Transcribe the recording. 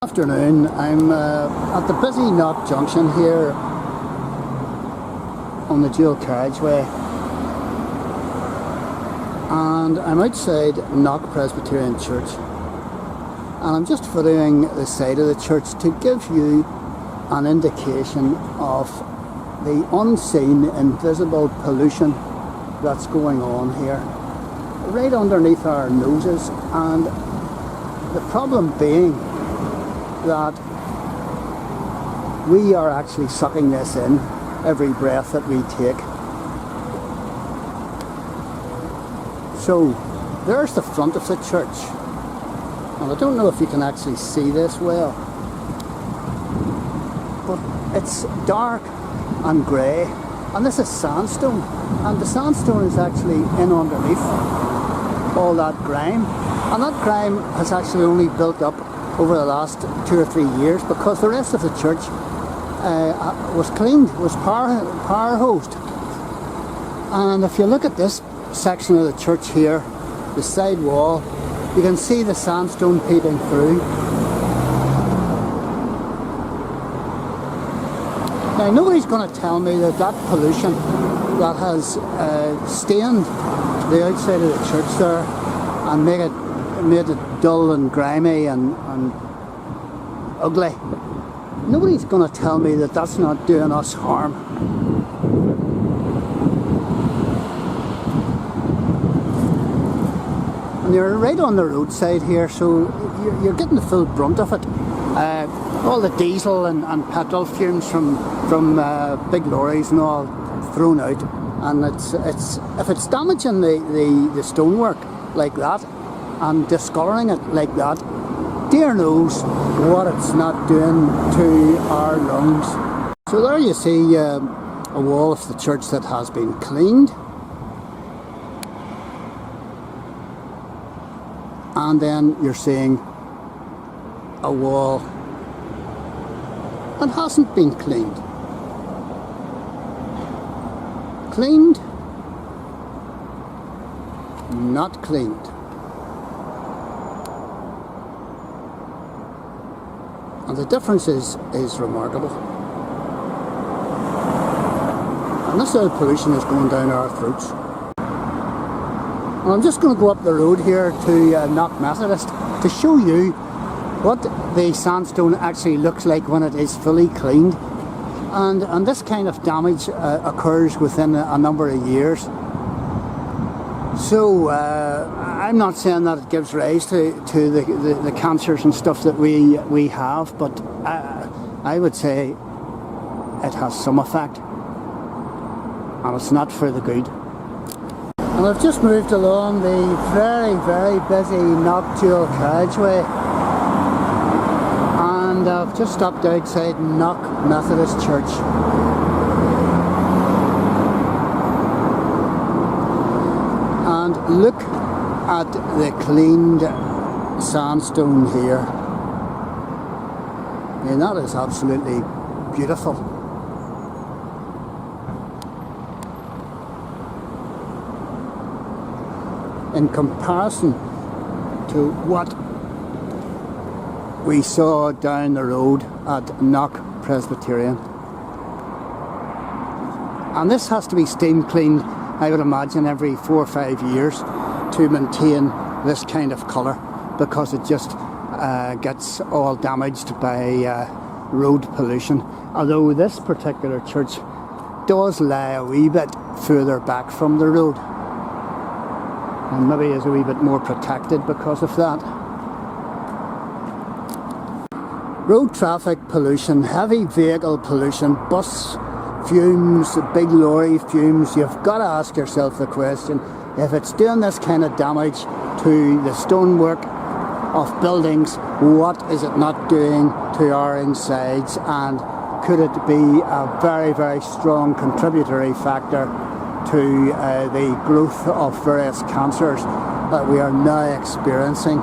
Afternoon. I'm at the busy Knock Junction here on the Dual Carriageway, and I'm outside Knock Presbyterian Church, and I'm just following the side of the church to give you an indication of the unseen, invisible pollution that's going on here right underneath our noses. And the problem being that we are actually sucking this in every breath that we take. So there's the front of the church, and I don't know if you can actually see this well, but it's dark and grey, and this is sandstone, and the sandstone is actually in underneath all that grime, and that grime has actually only built up over the last 2 or 3 years, because the rest of the church was cleaned, was power hosed. And if you look at this section of the church here, the side wall, you can see the sandstone peeping through. Now nobody's going to tell me that that pollution that has stained the outside of the church there and made it dull and grimy and ugly. Nobody's going to tell me that that's not doing us harm. And you're right on the roadside here, so you're getting the full brunt of it. All the diesel and petrol fumes from big lorries and all thrown out, and it's if it's damaging the stonework like that and discolouring it like that, dear knows what it's not doing to our lungs. So there you see a wall of the church that has been cleaned, and then you're seeing a wall that hasn't been cleaned. Cleaned, not cleaned. And the difference is remarkable. And this oil pollution is going down our throats. And I'm just going to go up the road here to Knock Methodist to show you what the sandstone actually looks like when it is fully cleaned. And this kind of damage occurs within a number of years. So I'm not saying that it gives rise to the cancers and stuff that we have, but I would say it has some effect, and it's not for the good. And I've just moved along the very, very busy Knock Dual Carriageway, and I've just stopped outside Knock Methodist Church. And look at the cleaned sandstone here. I mean, that is absolutely beautiful. In comparison to what we saw down the road at Knock Presbyterian. And this has to be steam cleaned, I would imagine, every 4 or 5 years to maintain this kind of colour, because it just gets all damaged by road pollution. Although this particular church does lie a wee bit further back from the road, and maybe is a wee bit more protected because of that. Road traffic pollution, heavy vehicle pollution, bus fumes, big lorry fumes. You've got to ask yourself the question, if it's doing this kind of damage to the stonework of buildings, what is it not doing to our insides, and could it be a very, very strong contributory factor to the growth of various cancers that we are now experiencing